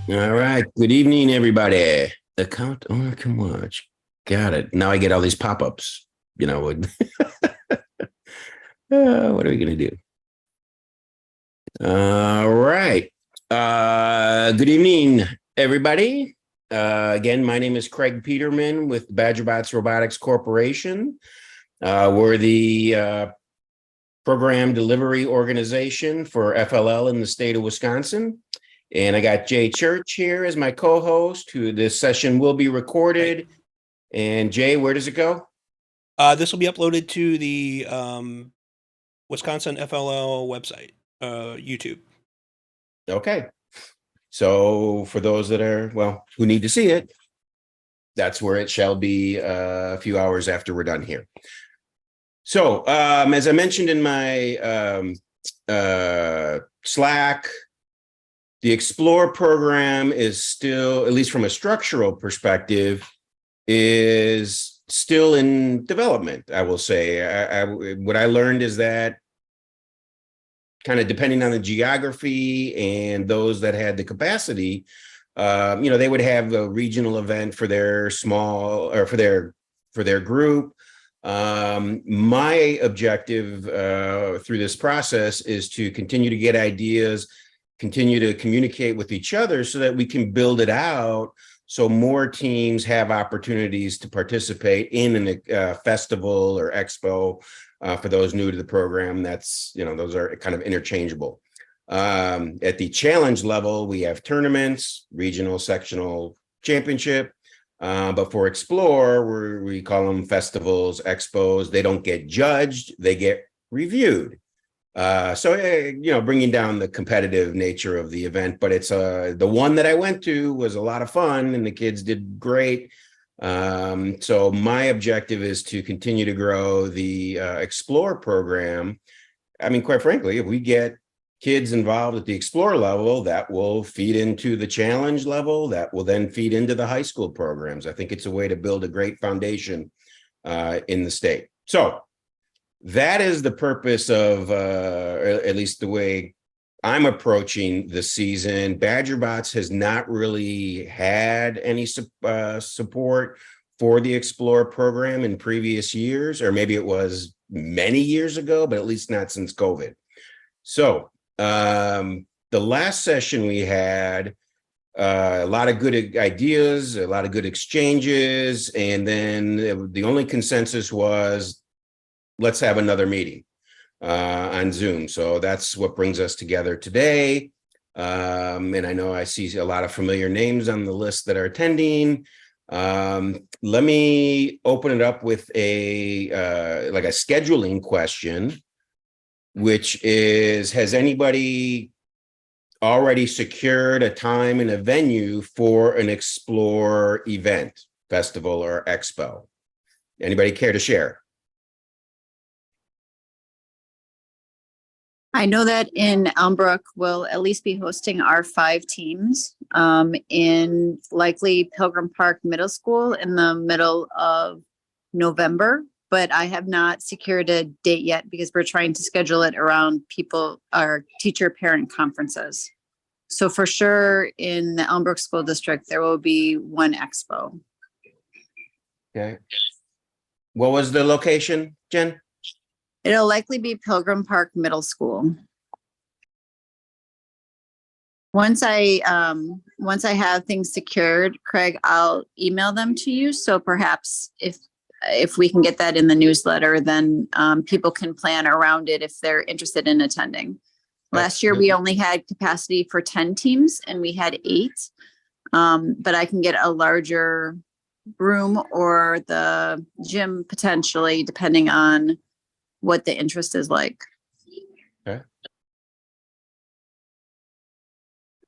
All right. Good evening, everybody. Account owner can watch. Got it. Now I get all these pop-ups. What are we going to do? All right. Good evening, everybody. Again, my name is Craig Peterman with BadgerBots Robotics Corporation. We're the program delivery organization for FLL in the state of Wisconsin. And I got Jay Church here as my co-host, who this session will be recorded. And Jay, where does it go? This will be uploaded to the Wisconsin FLL website, YouTube. Okay. So for those that are, who need to see it, that's where it shall be a few hours after we're done here. So as I mentioned in my Slack, the Explore program is still, at least from a structural perspective, is still in development, I will say. What I learned is that kind of depending on the geography and those that had the capacity, they would have a regional event for their small or for their group. My objective through this process is to continue to get ideas, continue to communicate with each other so that we can build it out so more teams have opportunities to participate in a festival or expo. For those new to the program, those are kind of interchangeable. At the challenge level, we have tournaments, regional, sectional, championship. But for Explore, we call them festivals, expos. They don't get judged, they get reviewed. Bringing down the competitive nature of the event, but it's the one that I went to was a lot of fun and the kids did great. So my objective is to continue to grow the Explore program. I mean, quite frankly, if we get kids involved at the Explore level, that will feed into the challenge level, that will then feed into the high school programs. I think it's a way to build a great foundation in the state. So that is the purpose of, at least the way I'm approaching the season. BadgerBots has not really had any support for the Explore program in previous years, or maybe it was many years ago, but at least not since COVID. So the last session we had a lot of good ideas, a lot of good exchanges, and then the only consensus was, let's have another meeting on Zoom. So that's what brings us together today. And I know I see a lot of familiar names on the list that are attending. Let me open it up with a scheduling question, which is, has anybody already secured a time and a venue for an Explore event, festival, or expo? Anybody care to share? I know that in Elmbrook, we'll at least be hosting our 5 teams in likely Pilgrim Park Middle School in the middle of November, but I have not secured a date yet because we're trying to schedule it around our teacher parent conferences. So for sure in the Elmbrook School District, there will be one expo. Okay. What was the location, Jen? It'll likely be Pilgrim Park Middle School. Once I have things secured, Craig, I'll email them to you. So perhaps if we can get that in the newsletter, then people can plan around it if they're interested in attending. Last year, we only had capacity for 10 teams and we had 8. But I can get a larger room or the gym potentially, depending on what the interest is like. Okay.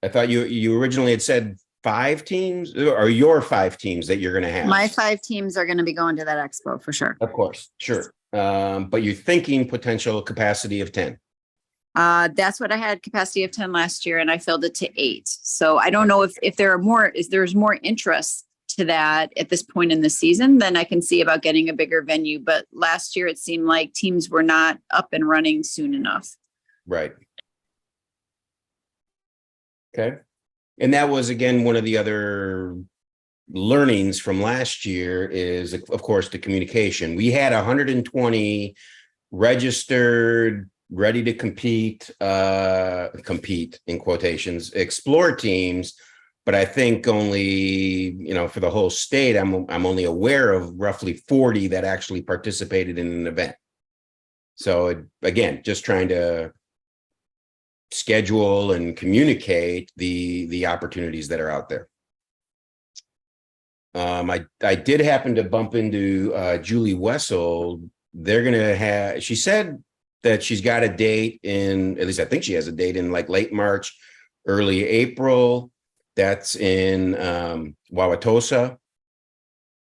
I thought you originally had said 5 teams, or your 5 teams that you're going to have. My 5 teams are going to be going to that expo for sure. Of course, sure. But you're thinking potential capacity of 10. That's what I had capacity of 10 last year and I filled it to 8. So I don't know if there are more, there's more interest to that at this point in the season, then I can see about getting a bigger venue. But last year, it seemed like teams were not up and running soon enough. Right. Okay. And that was, again, one of the other learnings from last year is, of course, the communication. We had 120 registered, ready to compete in quotations, explore teams. But I think only, for the whole state, I'm only aware of roughly 40 that actually participated in an event. So again, just trying to schedule and communicate the opportunities that are out there. I did happen to bump into Julie Wessel. She said that she's got a date at least I think she has a date in like late March, early April. That's in Wauwatosa.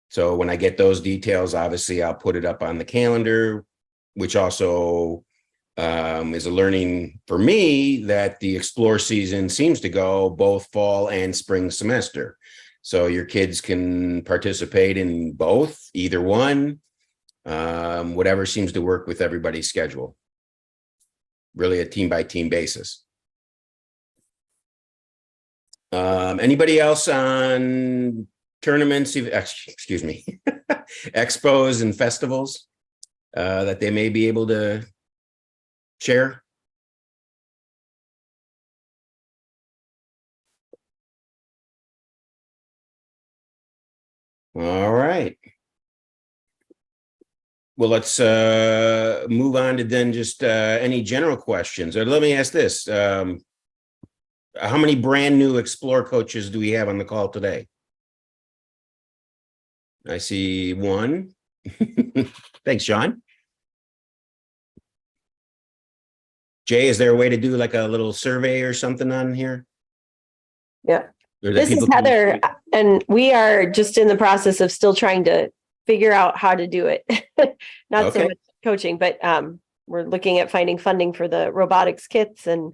So when I get those details, obviously I'll put it up on the calendar, which also is a learning for me that the Explore season seems to go both fall and spring semester. So your kids can participate in both, either one, whatever seems to work with everybody's schedule. Really a team by team basis. Anybody else on tournaments, excuse me, expos and festivals that they may be able to share? All right. Well, let's move on to then just any general questions. Or let me ask this. How many brand new Explore coaches do we have on the call today? I see one. Thanks, Sean. Jay, is there a way to do like a little survey or something on here? Yeah. Or that This is people can- Heather, and we are just in the process of still trying to figure out how to do it. Not so Okay. much coaching, but we're looking at finding funding for the robotics kits and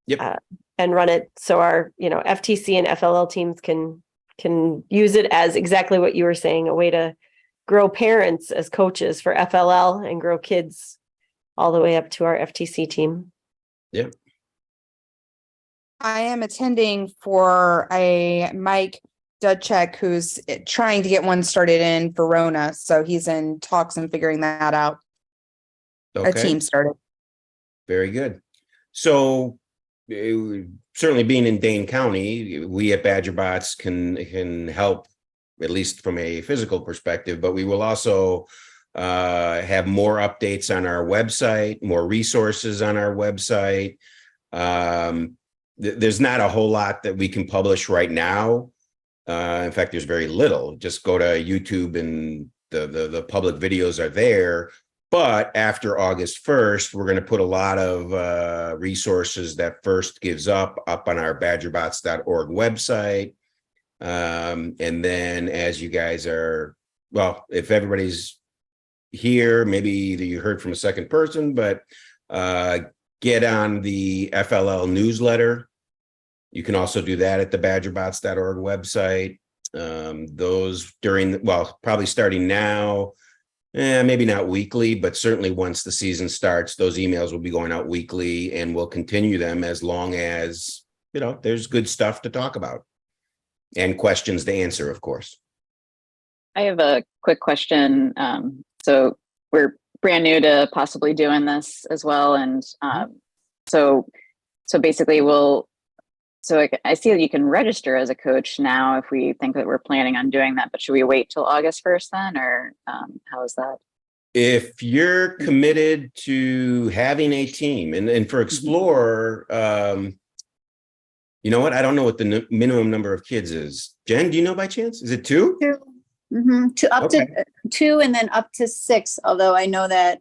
Yep. And run it so our FTC and FLL teams can use it as exactly what you were saying, a way to grow parents as coaches for FLL and grow kids all the way up to our FTC team. Yeah. I am attending for a Mike Dudchek who's trying to get one started in Verona. So he's in talks and figuring that out. A Okay. team started. Very good. So certainly being in Dane County, we at BadgerBots can help, at least from a physical perspective, but we will also have more updates on our website, more resources on our website. There's not a whole lot that we can publish right now. In fact, there's very little. Just go to YouTube and the public videos are there. But after August 1st, we're going to put a lot of resources that First gives up on our badgerbots.org website. And then as you guys are, well, if everybody's here, maybe you heard from a second person, but get on the FLL newsletter. You can also do that at the badgerbots.org website. Those probably starting now, maybe not weekly, but certainly once the season starts, those emails will be going out weekly, and we'll continue them as long as, there's good stuff to talk about and questions to answer, of course. I have a quick question. So we're brand new to possibly doing this as well. And so basically I see that you can register as a coach now if we think that we're planning on doing that, but should we wait till August 1st then, or how is that? If you're committed to having a team, and for Explore, you know what? I don't know what the minimum number of kids is. Jen, do you know by chance? Is it 2? 2. Mm-hmm. Okay. To 2 and then up to 6. Although I know that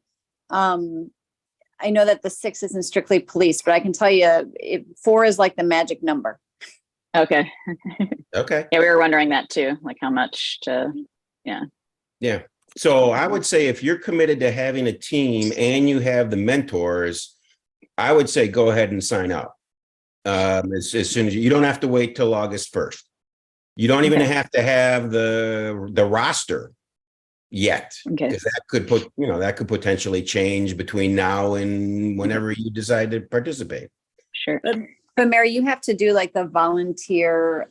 the 6 isn't strictly police, but I can tell you 4 is like the magic number. Okay. Okay. Yeah, we were wondering that too, like how much to, Yeah. So I would say if you're committed to having a team and you have the mentors, I would say go ahead and sign up. As soon as you don't have to wait till August 1st. You don't even have to have the roster yet, Okay. because that could potentially change between now and whenever you decide to participate. Sure. But Mary, you have to do like the volunteer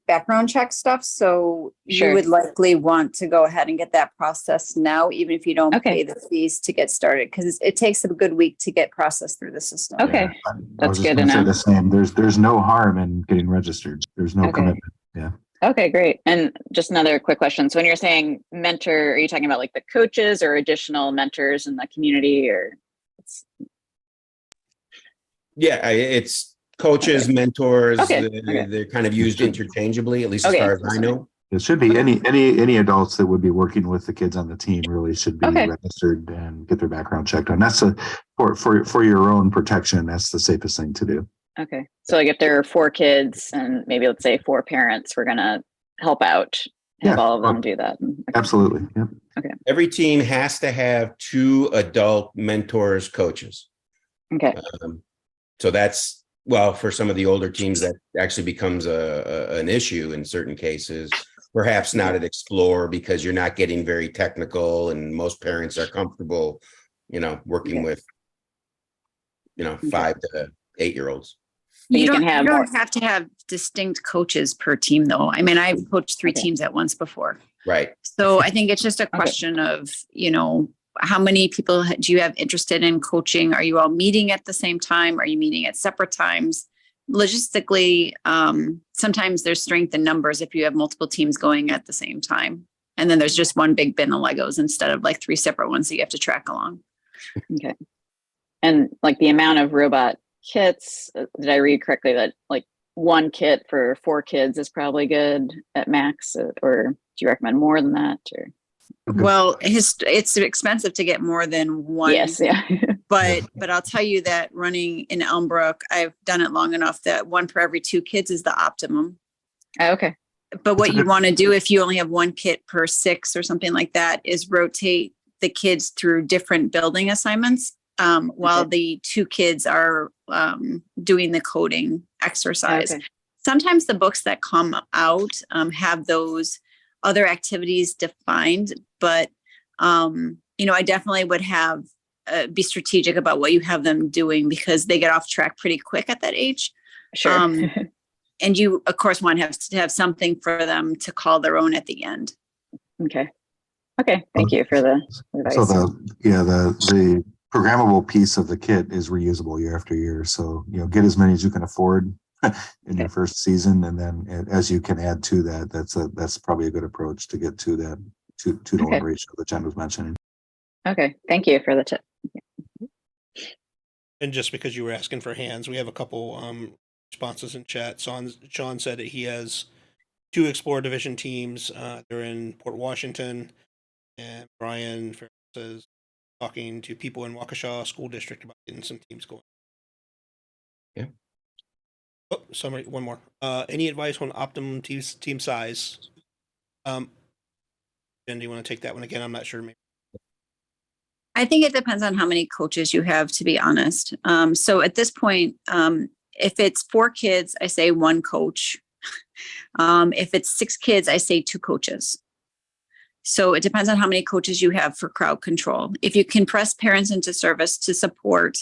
background check stuff. So you Sure. would likely want to go ahead and get that processed now, even if you don't Okay. pay the fees to get started, because it takes a good week to get processed through the system. Okay. I That's was just good to gonna say know. the same. There's no harm in getting registered. There's no Okay. commitment. Yeah. Okay, great. And just another quick question. So when you're saying mentor, are you talking about like the coaches or additional mentors in the community, or? Yeah, it's coaches, mentors. Okay, They're, okay. they're kind of used interchangeably, at least as Okay. far as I know. It should be any adults that would be working with the kids on the team really should be Okay. registered and get their background checked on. That's for your own protection. That's the safest thing to do. Okay. So like if there are 4 kids and maybe let's say 4 parents, we're gonna help out, have Yeah. all of them do that. Okay. Absolutely. Yeah. Every team has to have 2 adult mentors, coaches. Okay. So that's, well, for some of the older teams, that actually becomes an issue in certain cases. Perhaps not at Explore because you're not getting very technical, and most parents are comfortable, working Okay. with, 5 to 8-year-olds. But you can have you more- don't have to have distinct coaches per team, though. I mean, I've coached 3 Okay. teams at once before. Right. So I think it's just a question of, how many people do you have interested in coaching? Are you all meeting at the same time? Are you meeting at separate times? Logistically, sometimes there's strength in numbers if you have multiple teams going at the same time. And then there's just one big bin of Legos instead of like 3 separate ones that you have to track along. Okay. And like the amount of robot kits, did I read correctly that like 1 kit for 4 kids is probably good at max, or do you recommend more than that? Or? Okay. Well, it's expensive to get more than one. Yes. Yeah. But I'll tell you that running in Elmbrook, I've done it long enough that 1 per every 2 kids is the optimum. Okay. But what That's a you good- want to do if you only have 1 kit per 6 or something like that is rotate the kids through different building assignments while Okay. the 2 kids are doing the coding exercise. Okay. Sometimes the books that come out have those other activities defined, but I definitely would have be strategic about what you have them doing because they get off track pretty quick at that age. Sure. And you, of course, want to have something for them to call their own at the end. Okay. Okay. Thank you for the advice. So the programmable piece of the kit is reusable year after year. So, get as many as you can afford in your first season. And then as you can add to that, that's probably a good approach to get to that 2-to-1 Okay. ratio that Jen was mentioning. Okay. Thank you for the tip. And just because you were asking for hands, we have a couple responses in chat. Sean said that he has 2 Explore Division teams. They're in Port Washington. And Brian says talking to people in Waukesha School District about getting some teams going. Yeah. Oh, summary, one more. Any advice on optimum team size? Jen, do you want to take that one again? I'm not sure. Maybe. I think it depends on how many coaches you have, to be honest. So at this point, if it's 4 kids, I say 1 coach. If it's 6 kids, I say 2 coaches. So it depends on how many coaches you have for crowd control. If you can press parents into service to support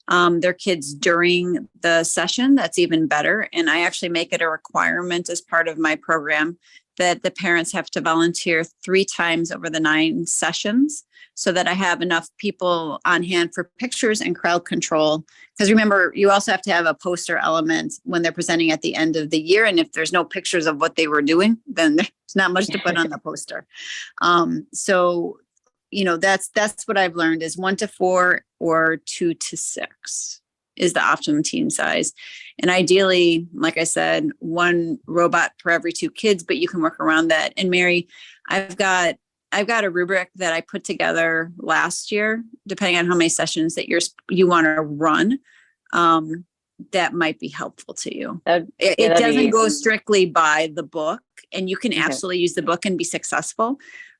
their kids during the session, that's even better. And I actually make it a requirement as part of my program that the parents have to volunteer 3 times over the 9 sessions so that I have enough people on hand for pictures and crowd control. Because remember, you also have to have a poster element when they're presenting at the end of the year. And if there's no pictures of what they were doing, then there's not much to put on the poster. So, that's what I've learned is 1 to 4 or 2 to 6 is the optimum team size. And ideally, like I said, 1 robot per every 2 kids, but you can work around that. And Mary, I've got a rubric that I put together last year, depending on how many sessions that you want to run. That might be helpful to you. It doesn't go strictly by the book, and you can absolutely use the book and be successful.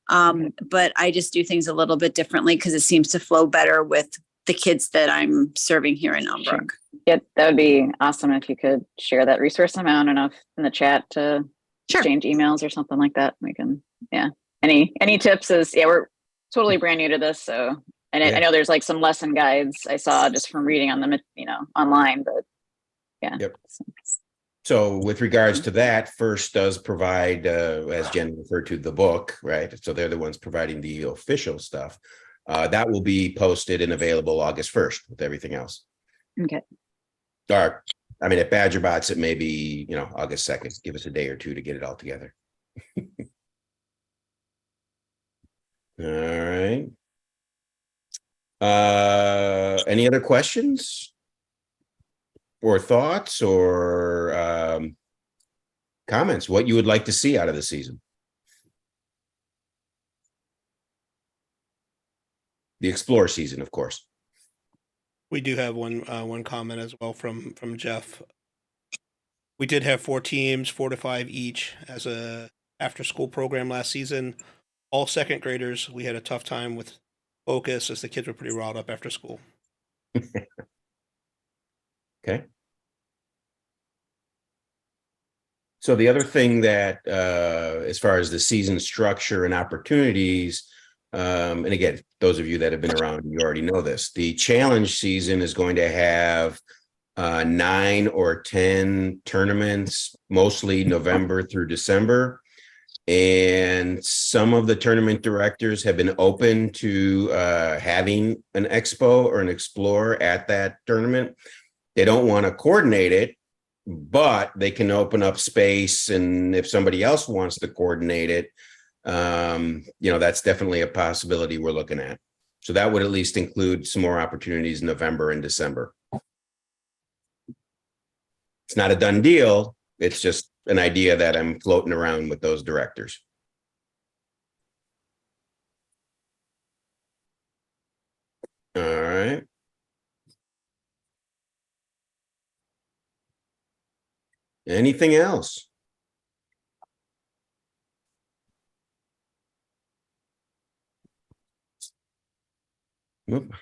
But I just do things a little bit differently because it seems to flow better with the kids that I'm serving here in Elmbrook. Sure. Yeah, that would be awesome if you could share that resource amount enough in the chat to exchange emails or something like that. We can, Any tips we're totally brand new to this. So, and I know there's like some lesson guides I saw just from reading on them, online, but Yeah. Yep. So with regards to that, First does provide, as Jen referred to, the book, right? So they're the ones providing the official stuff. That will be posted and available August 1st with everything else. Okay. Or, I mean, at Badger Bots, it may be, August 2nd. Give us a day or two to get it all together. All right. Any other questions? Or thoughts or comments, what you would like to see out of the season? The Explore season, of course. We do have one comment as well from Jeff. We did have 4 teams, 4 to 5 each, as a after-school program last season. All second graders. We had a tough time with focus as the kids were pretty riled up after school. Okay. So the other thing that, as far as the season structure and opportunities, and again, those of you that have been around, you already know this. The challenge season is going to have 9 or 10 tournaments, mostly November through December. And some of the tournament directors have been open to having an expo or an Explore at that tournament. They don't want to coordinate it, but they can open up space. And if somebody else wants to coordinate it, that's definitely a possibility we're looking at. So that would at least include some more opportunities in November and December. It's not a done deal. It's just an idea that I'm floating around with those directors. All right. Anything else? Oop,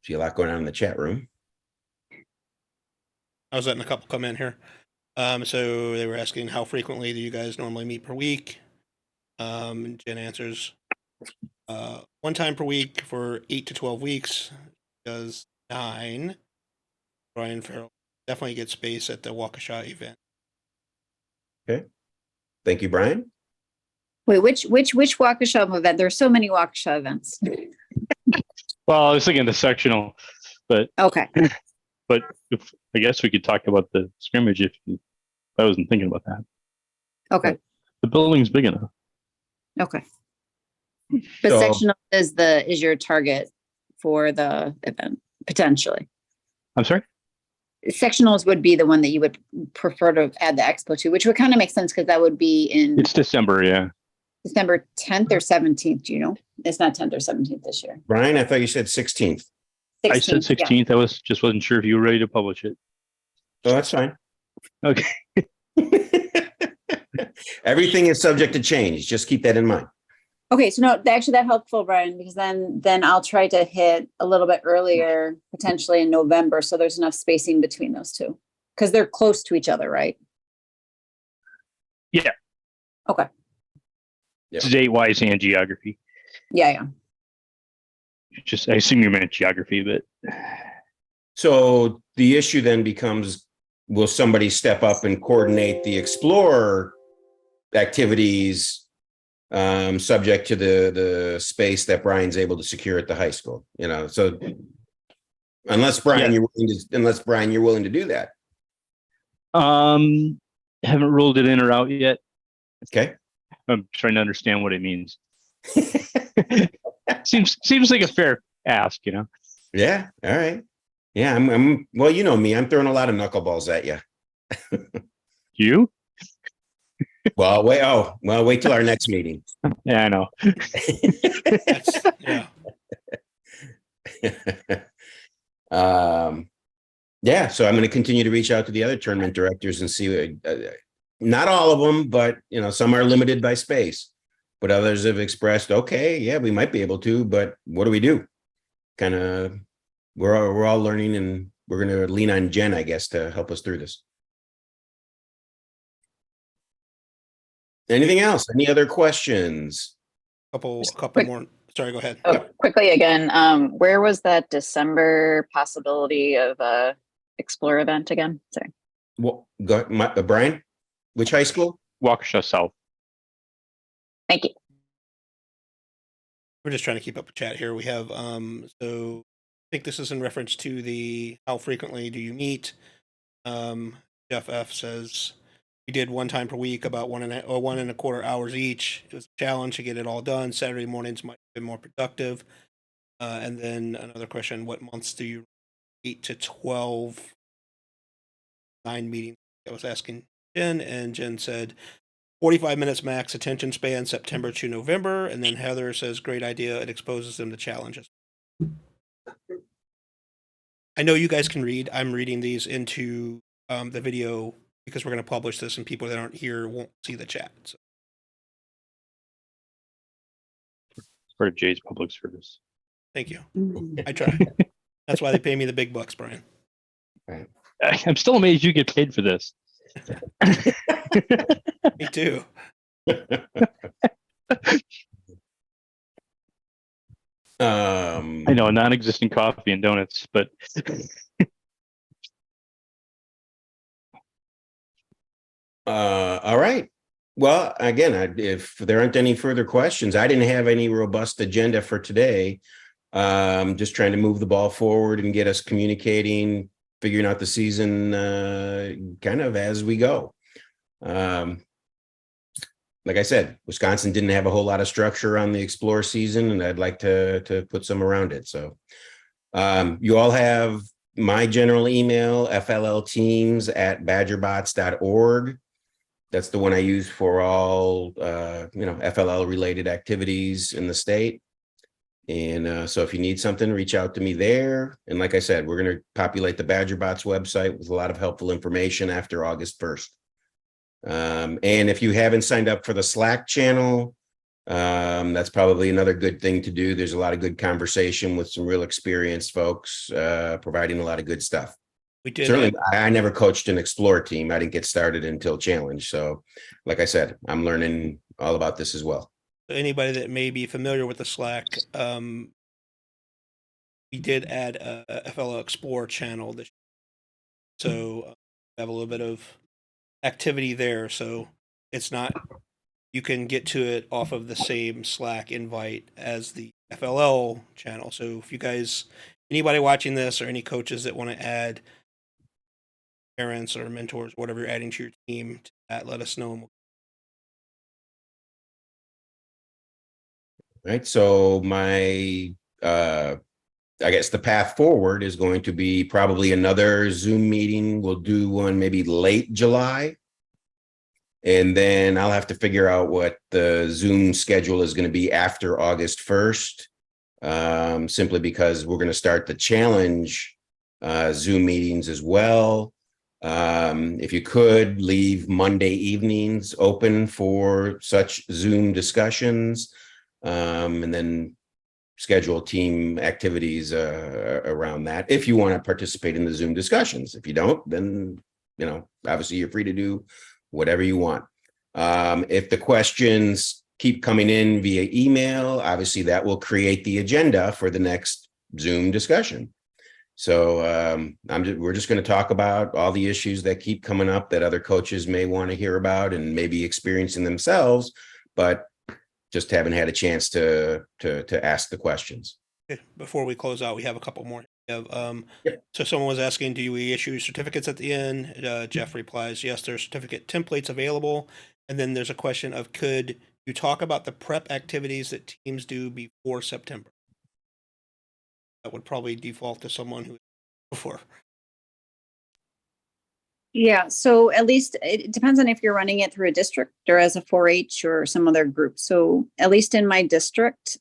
see a lot going on in the chat room. I was letting a couple come in here. So they were asking how frequently do you guys normally meet per week? And Jen answers, 1 time per week for 8 to 12 weeks. Does 9. Brian Farrell definitely gets space at the Waukesha event. Okay. Thank you, Brian. Wait, which Waukesha event? There's so many Waukesha events. Well, I was thinking the sectional, but Okay. if, I guess we could talk about the scrimmage if I wasn't thinking about that. Okay. The building's big enough. Okay. But So- sectional is your target for the event, potentially. I'm sorry? Sectionals would be the one that you would prefer to add the expo to, which would kind of make sense because that would be in It's December, yeah. December 10th or 17th. Do you know? It's not 10th or 17th this year. Brian, I thought you said 16th. I said 16th, 16th. I wasn't sure if you were ready to publish it. Oh, that's fine. Okay. Everything is subject to change. Just keep that in mind. Okay, so no, actually that helpful, Brian, because then I'll try to hit a little bit earlier, potentially in November, so there's enough spacing between those two. Because they're close to each other, right? Yeah. Okay. Yeah. It's date-wise and geography. Yeah. I assume you meant geography, but So the issue then becomes, will somebody step up and coordinate the Explorer activities subject to the space that Brian's able to secure at the high school? So unless Brian, Yeah. you're willing to do that. haven't ruled it in or out yet. Okay. I'm trying to understand what it means. Seems like a fair ask, Yeah. All right. Yeah. I'm well, you know me, I'm throwing a lot of knuckleballs at you. You? Well, wait till our next meeting. Yeah, I know. Yeah. So I'm going to continue to reach out to the other tournament directors and see, not all of them, but some are limited by space, but others have expressed, okay, yeah, we might be able to, but what do we do? Kind of, we're all learning, and we're going to lean on Jen, I guess, to help us through this. Anything else? Any other questions? Couple Quick- more. Sorry, go ahead. Oh, quickly again, where was that December possibility of a Explore event again? Sorry. What, Brian, which high school? Waukesha South. Thank you. We're just trying to keep up with chat here. We have, so I think this is in reference to the how frequently do you meet? Jeff F says we did 1 time per week, about 1.25 hours each. It was a challenge to get it all done. Saturday mornings might have been more productive. And then another question: what months do you 8 to 12 9 meetings? I was asking Jen, and Jen said 45 minutes max attention span, September to November. And then Heather says, great idea. It exposes them to challenges. I know you guys can read. I'm reading these into the video because we're going to publish this and people that aren't here won't see the chat. So. It's part of Jay's public service. Thank you. I try. That's why they pay me the big bucks, Brian. Right. I'm still amazed you get paid for this. Me too. I know, non-existent coffee and donuts, but all right. Well, again, if there aren't any further questions, I didn't have any robust agenda for today. Just trying to move the ball forward and get us communicating, figuring out the season kind of as we go. Like I said, Wisconsin didn't have a whole lot of structure on the Explore season, and I'd like to put some around it. So you all have my general email, fllteams@badgerbots.org. That's the one I use for all, FLL related activities in the state. And so if you need something, reach out to me there. And like I said, we're going to populate the BadgerBots website with a lot of helpful information after August 1st. And if you haven't signed up for the Slack channel, that's probably another good thing to do. There's a lot of good conversation with some real experienced folks providing a lot of good stuff. We did. Certainly, I never coached an Explore team. I didn't get started until Challenge. So like I said, I'm learning all about this as well. Anybody that may be familiar with the Slack, we did add a FLL Explore channel this year. So have a little bit of activity there. So it's not, you can get to it off of the same Slack invite as the FLL channel. So if you guys, anybody watching this or any coaches that want to add parents or mentors, whatever you're adding to your team, to that, let us know. Right. So my, I guess the path forward is going to be probably another Zoom meeting. We'll do one maybe late July. And then I'll have to figure out what the Zoom schedule is going to be after August 1st, simply because we're going to start the challenge Zoom meetings as well. If you could leave Monday evenings open for such Zoom discussions, and then schedule team activities around that if you want to participate in the Zoom discussions. If you don't, then, obviously you're free to do whatever you want. If the questions keep coming in via email, obviously that will create the agenda for the next Zoom discussion. So we're just going to talk about all the issues that keep coming up that other coaches may want to hear about and maybe experiencing themselves, but just haven't had a chance to ask the questions. Before we close out, we have a couple more. We have, Yep. So someone was asking, do we issue certificates at the end? Jeff replies, yes, there's certificate templates available. And then there's a question of, could you talk about the prep activities that teams do before September? That would probably default to someone who before. Yeah, so at least it depends on if you're running it through a district or as a 4-H or some other group. So at least in my district,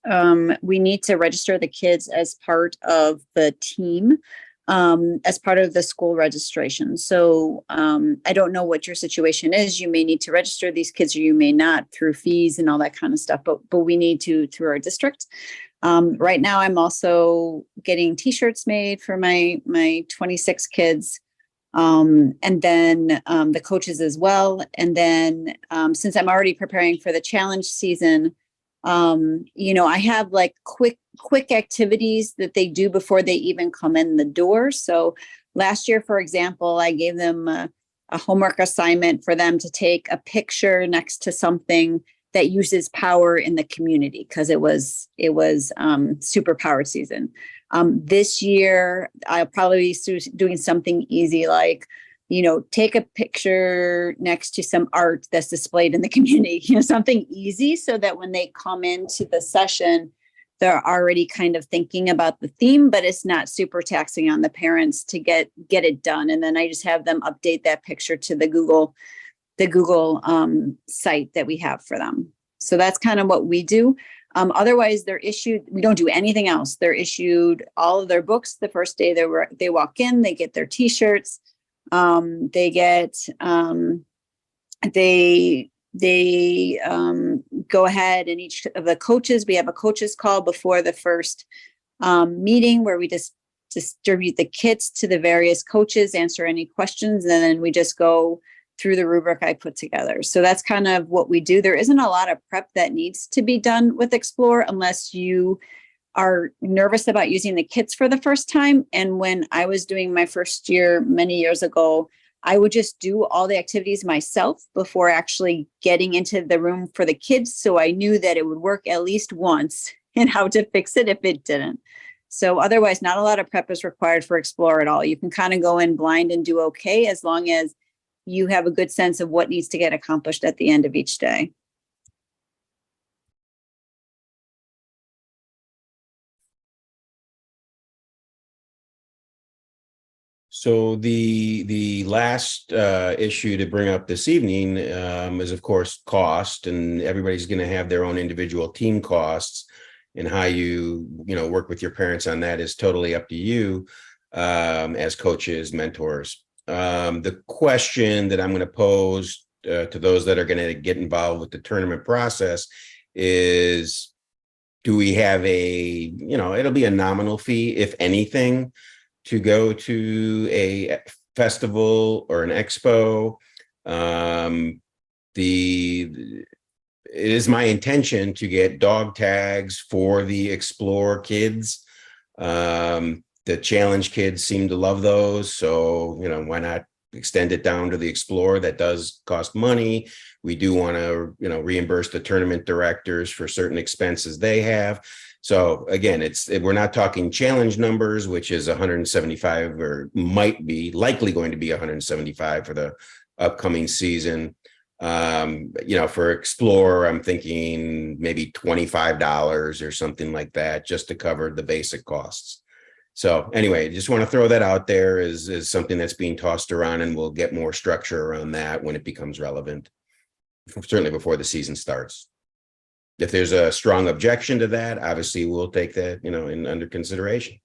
we need to register the kids as part of the team, as part of the school registration. So I don't know what your situation is. You may need to register these kids or you may not through fees and all that kind of stuff, but we need to through our district. Right now, I'm also getting t-shirts made for my 26 kids. And then the coaches as well. And then since I'm already preparing for the challenge season, I have like quick activities that they do before they even come in the door. So last year, for example, I gave them a homework assignment for them to take a picture next to something that uses power in the community, because it was superpower season. This year, I'll probably be doing something easy like, take a picture next to some art that's displayed in the community, something easy so that when they come into the session, they're already kind of thinking about the theme, but it's not super taxing on the parents to get it done. And then I just have them update that picture to the Google site that we have for them. So that's kind of what we do. Otherwise, we don't do anything else. They're issued all of their books the first day they walk in, they get their t-shirts. They go ahead, and each of the coaches, we have a coaches call before the first meeting where we just distribute the kits to the various coaches, answer any questions, and then we just go through the rubric I put together. So that's kind of what we do. There isn't a lot of prep that needs to be done with Explore unless you are nervous about using the kits for the first time. And when I was doing my first year many years ago, I would just do all the activities myself before actually getting into the room for the kids. So I knew that it would work at least once and how to fix it if it didn't. So otherwise, not a lot of prep is required for Explore at all. You can kind of go in blind and do okay, as long as you have a good sense of what needs to get accomplished at the end of each day. So the last issue to bring up this evening is, of course, cost, and everybody's going to have their own individual team costs, and how you work with your parents on that is totally up to you as coaches, mentors. The question that I'm going to pose to those that are going to get involved with the tournament process is, do we have it'll be a nominal fee, if anything, to go to a festival or an expo. It is my intention to get dog tags for the Explore kids. The challenge kids seem to love those. So, why not extend it down to the Explore? That does cost money. We do want to, reimburse the tournament directors for certain expenses they have. So again, we're not talking challenge numbers, which is 175 or might be likely going to be 175 for the upcoming season. For Explore, I'm thinking maybe $25 or something like that, just to cover the basic costs. So anyway, just want to throw that out there as something that's being tossed around, and we'll get more structure around that when it becomes relevant, certainly before the season starts. If there's a strong objection to that, obviously we'll take that, under consideration.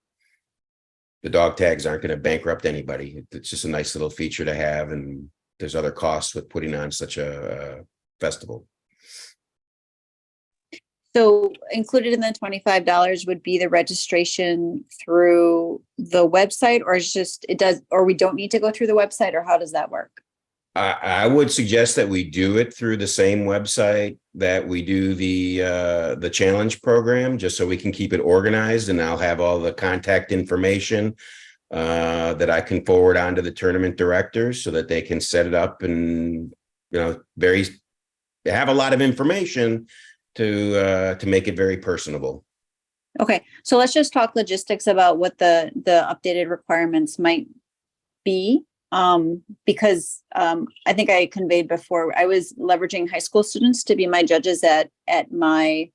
The dog tags aren't going to bankrupt anybody. It's just a nice little feature to have, and there's other costs with putting on such a festival. So included in the $25 would be the registration through the website, or we don't need to go through the website, or how does that work? I would suggest that we do it through the same website that we do the challenge program, just so we can keep it organized, and I'll have all the contact information that I can forward on to the tournament directors so that they can set it up, and they have a lot of information to make it very personable. Okay, so let's just talk logistics about what the updated requirements might be. Because I think I conveyed before, I was leveraging high school students to be my judges at my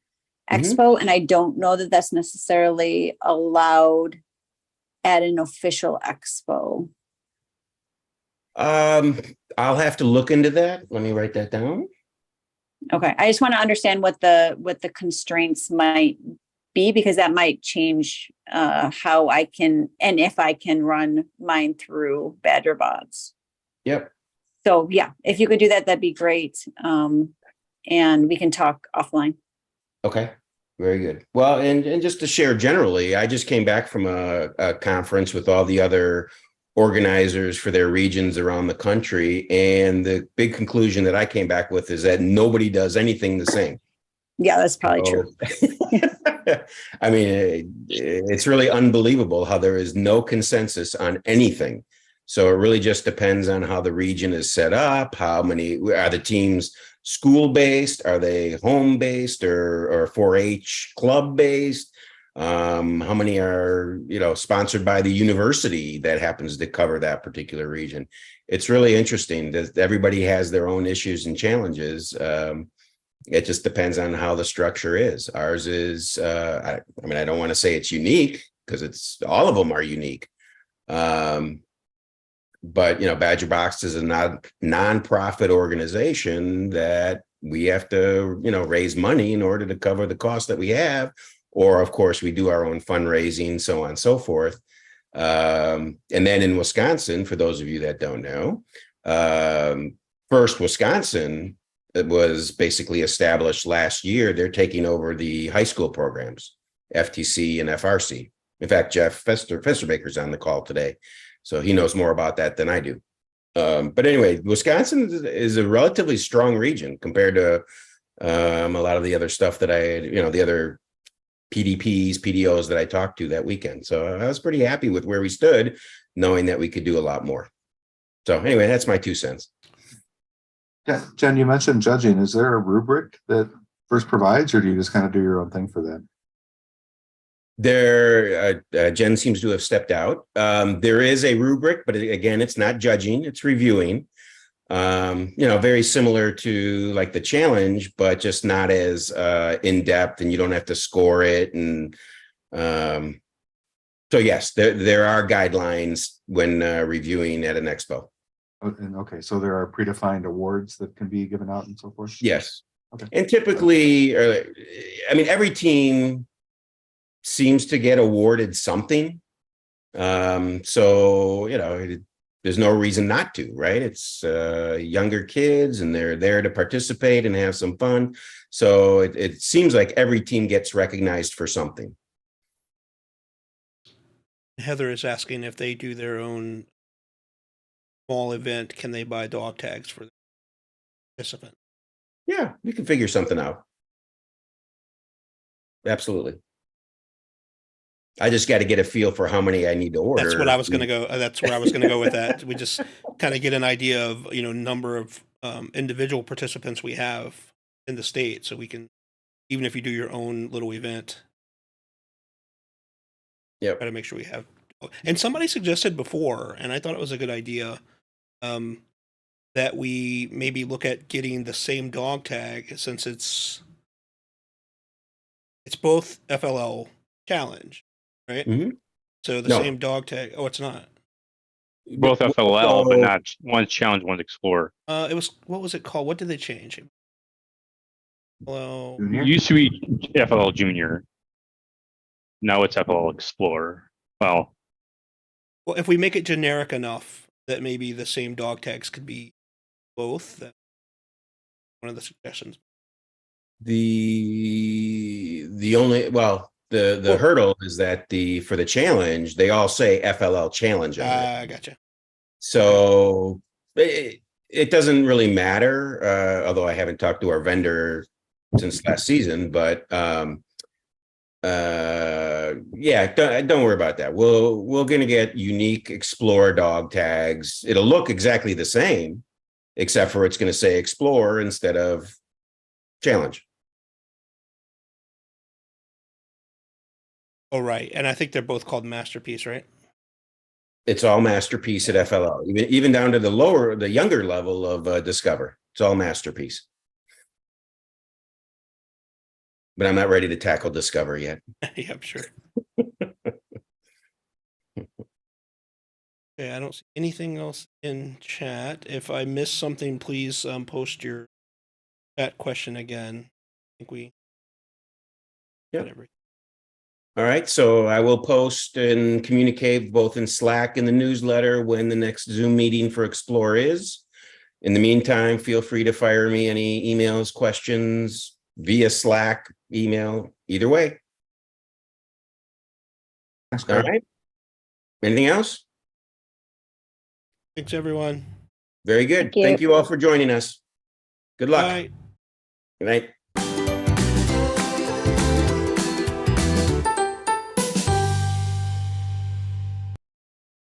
expo, and I don't know that that's necessarily allowed at an official expo. I'll have to look into that. Let me write that down. Okay, I just want to understand what the constraints might be, because that might change how I can, and if I can run mine through Badger Bots. Yep. So yeah, if you could do that, that'd be great. And we can talk offline. Okay, very good. Well, and just to share generally, I just came back from a conference with all the other organizers for their regions around the country, and the big conclusion that I came back with is that nobody does anything the same. Yeah, that's probably true. I mean, it's really unbelievable how there is no consensus on anything. So it really just depends on how the region is set up. How many are the teams school based? Are they home based or 4-H club based? How many are, sponsored by the university that happens to cover that particular region? It's really interesting that everybody has their own issues and challenges. It just depends on how the structure is. Ours is, I don't want to say it's unique because all of them are unique. But Badger Box is a non-profit organization that we have to, raise money in order to cover the cost that we have. Or, of course, we do our own fundraising, so on and so forth. And then in Wisconsin, for those of you that don't know, First Wisconsin was basically established last year. They're taking over the high school programs, FTC and FRC. In fact, Jeff Festerbaker's on the call today, so he knows more about that than I do. But anyway, Wisconsin is a relatively strong region compared to a lot of the other stuff that the other PDPs, PDOs that I talked to that weekend. So I was pretty happy with where we stood, knowing that we could do a lot more. So anyway, that's my 2 cents. Yeah, Jen, you mentioned judging. Is there a rubric that First provides, or do you just kind of do your own thing for that? Jen seems to have stepped out. There is a rubric, but again, it's not judging, it's reviewing. Very similar to like the challenge, but just not as in depth, and you don't have to score it. And so yes, there are guidelines when reviewing at an expo. And okay, so there are predefined awards that can be given out and so forth. Yes. Okay. And typically, every team seems to get awarded something. So, there's no reason not to, right? It's younger kids and they're there to participate and have some fun. So it seems like every team gets recognized for something. Heather is asking if they do their own small event, can they buy dog tags for the participant? Yeah, we can figure something out. Absolutely. I just got to get a feel for how many I need to order. That's what I was going to go. That's where I was going to go with that. We just kind of get an idea of, number of individual participants we have in the state. So we can, even if you do your own little event, try to make sure we have. And somebody suggested before, and I thought it was a good idea, that we maybe look at getting the same dog tag, since it's both FLL challenge, right? Mm-hmm. So the No. same dog tag. Oh, it's not. Both FLL, but not one's challenge, one's explore. It was, what was it called? What did they change? Well, Junior? It used to be FLL Junior. Now it's FLL Explore. Well, if we make it generic enough that maybe the same dog tags could be both, that's one of the suggestions. The only, the hurdle is that for the challenge, they all say FLL challenge on it. Gotcha. So it doesn't really matter, although I haven't talked to our vendor since last season, but yeah, don't worry about that. We're going to get unique Explore dog tags. It'll look exactly the same, except for it's going to say Explore instead of challenge. Oh, right. And I think they're both called Masterpiece, right? It's all Masterpiece at FLL, even down to the younger level of Discover. It's all Masterpiece. But I'm not ready to tackle Discover yet. Yeah, I'm sure. Okay, I don't see anything else in chat. If I missed something, please post your chat question again. I think we. Yeah. All right, so I will post and communicate both in Slack and the newsletter when the next Zoom meeting for Explore is. In the meantime, feel free to fire me any emails, questions via Slack, email, either way. Thanks, All Craig. right. Anything else? Thanks, everyone. Very good. Thank you. Thank you all for joining us. Good luck. Bye. Good night.